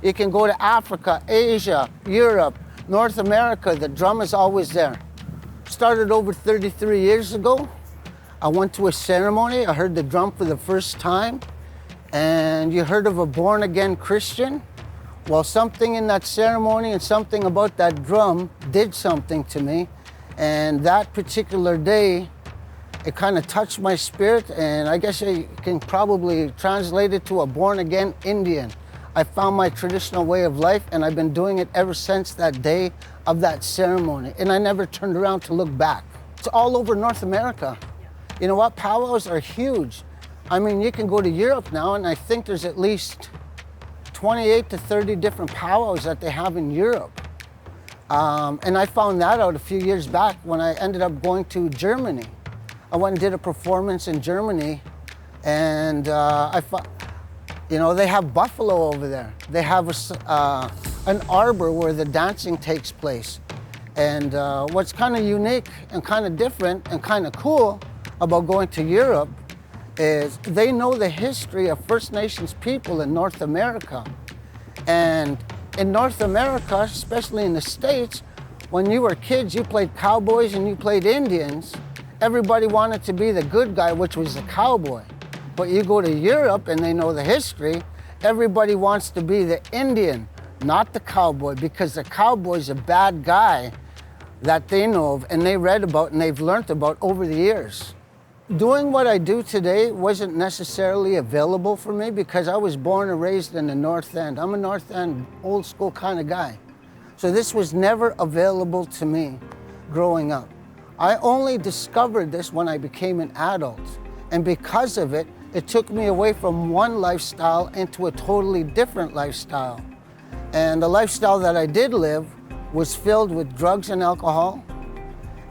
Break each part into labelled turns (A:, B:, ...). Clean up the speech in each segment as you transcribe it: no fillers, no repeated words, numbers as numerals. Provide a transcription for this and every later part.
A: You can go to Africa, Asia, Europe, North America, the drum is always there. Started over 33 years ago. I went to a ceremony, I heard the drum for the first time, and you heard of a born-again Christian? Well, something in that ceremony and something about that drum did something to me, and that particular day, it kind of touched my spirit, and I guess you can probably translate it to a born-again Indian. I found my traditional way of life, and I've been doing it ever since that day of that ceremony, and I never turned around to look back. It's all over North America. You know what? Powwows are huge. I mean, you can go to Europe now, and I think there's at least 28 to 30 different powwows that they have in Europe. And I found that out a few years back when I ended up going to Germany. I went and did a performance in Germany, and they have buffalo over there. They have an arbor where the dancing takes place. And what's kind of unique and kind of different and kind of cool about going to Europe is they know the history of First Nations people in North America. And in North America, especially in the States, when you were kids, you played cowboys and you played Indians. Everybody wanted to be the good guy, which was the cowboy. But you go to Europe and they know the history, everybody wants to be the Indian, not the cowboy, because the cowboy's a bad guy that they know of and they read about and they've learned about over the years. Doing what I do today wasn't necessarily available for me because I was born and raised in the North End. I'm a North End, old school kind of guy. So this was never available to me growing up. I only discovered this when I became an adult. And because of it, it took me away from one lifestyle into a totally different lifestyle. And the lifestyle that I did live was filled with drugs and alcohol.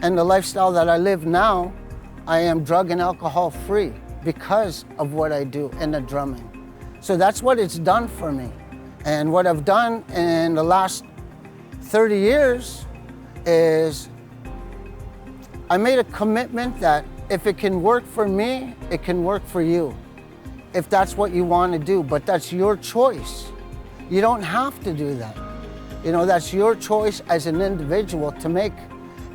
A: And the lifestyle that I live now, I am drug and alcohol free because of what I do in the drumming. So that's what it's done for me. And what I've done in the last 30 years is I made a commitment that if it can work for me, it can work for you. If that's what you want to do, but that's your choice. You don't have to do that. You know, that's your choice as an individual to make.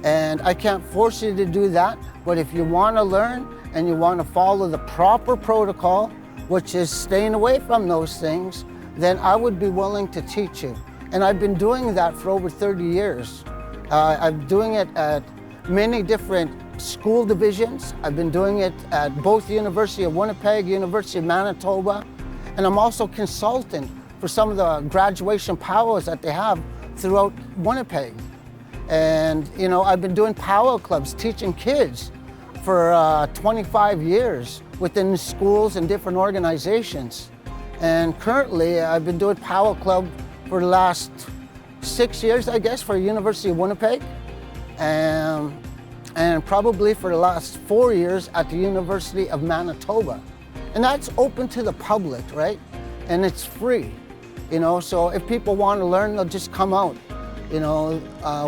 A: And I can't force you to do that, but if you want to learn and you want to follow the proper protocol, which is staying away from those things, then I would be willing to teach you. And I've been doing that for over 30 years. I'm doing it at many different school divisions. I've been doing it at both University of Winnipeg, University of Manitoba, and I'm also consultant for some of the graduation powwows that they have throughout Winnipeg. And you know, I've been doing powwow clubs, teaching kids for 25 years within schools and different organizations. And currently, I've been doing powwow club for the last 6 years, I guess, for University of Winnipeg. And probably for the last 4 years at the University of Manitoba. And that's open to the public, right? And it's free, you know, so if people want to learn, they'll just come out. You know,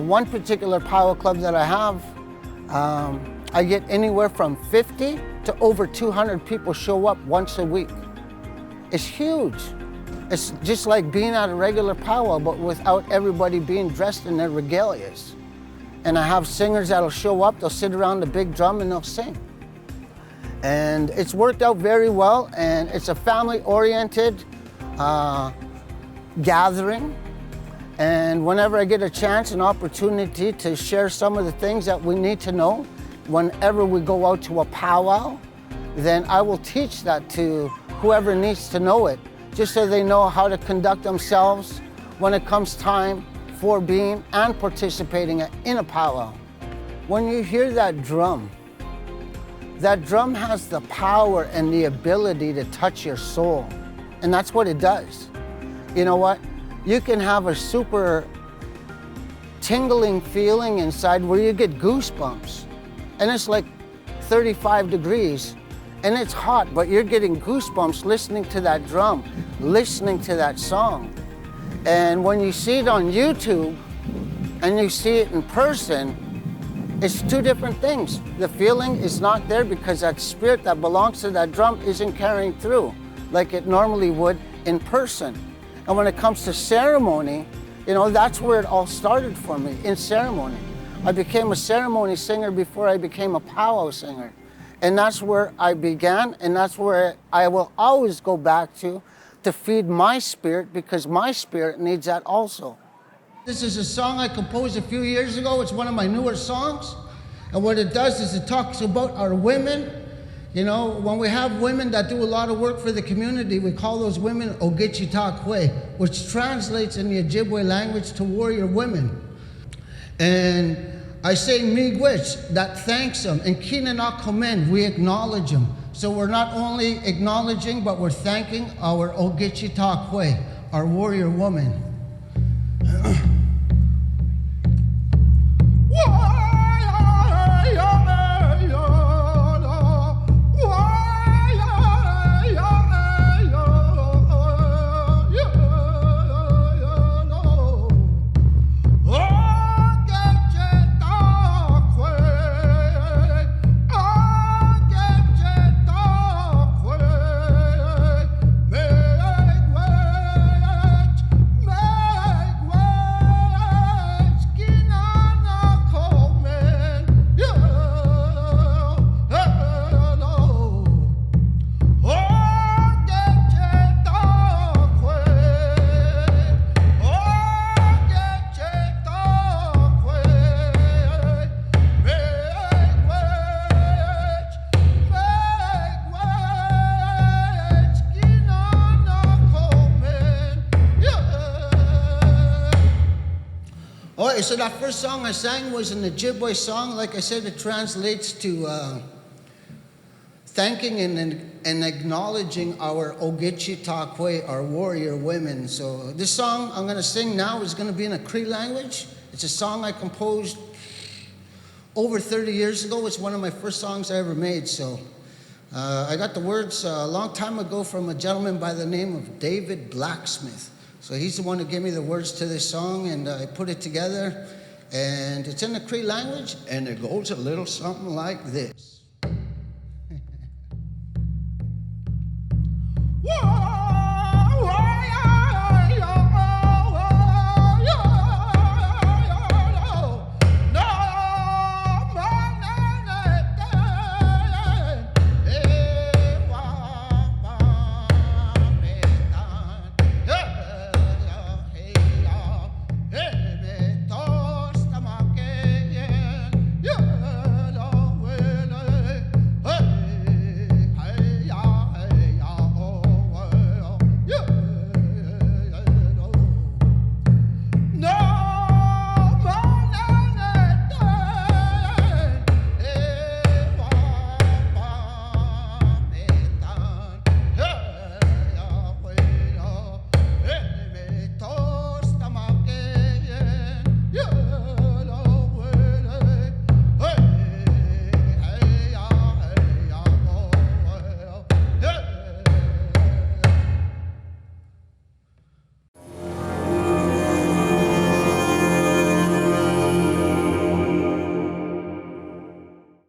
A: one particular powwow club that I have, I get anywhere from 50 to over 200 people show up once a week. It's huge. It's just like being at a regular powwow, but without everybody being dressed in their regalias. And I have singers that'll show up, they'll sit around the big drum and they'll sing. And it's worked out very well, and it's a family-oriented gathering. And whenever I get a chance, an opportunity to share some of the things that we need to know, whenever we go out to a powwow, then I will teach that to whoever needs to know it, just so they know how to conduct themselves when it comes time for being and participating in a powwow. When you hear that drum has the power and the ability to touch your soul. And that's what it does. You know what? You can have a super tingling feeling inside where you get goosebumps. And it's like 35 degrees and it's hot, but you're getting goosebumps listening to that drum, listening to that song. And when you see it on YouTube and you see it in person, it's two different things. The feeling is not there because that spirit that belongs to that drum isn't carrying through like it normally would in person. And when it comes to ceremony, you know, that's where it all started for me, in ceremony. I became a ceremony singer before I became a powwow singer. And that's where I began, and that's where I will always go back to feed my spirit, because my spirit needs that also. This is a song I composed a few years ago. It's one of my newer songs. And what it does is it talks about our women. You know, when we have women that do a lot of work for the community, we call those women Ogechitakwe, which translates in the Ojibwe language to warrior women. And I say miigwech, that thanks them. And kinanakomen, we acknowledge them. So we're not only acknowledging, but we're thanking our Ogechitakwe, our warrior woman. Okay, so that first song I sang was an Ojibwe song. Like I said, it translates to thanking and acknowledging our Ogechitakwe, our warrior women. So this song I'm going to sing now is going to be in a Cree language. It's a song I composed over 30 years ago. It's one of my first songs I ever made. So I got the words a long time ago from a gentleman by the name of David Blacksmith. So he's the one who gave me the words to this song, and I put it together. And it's in the Cree language, and it goes a little something like this.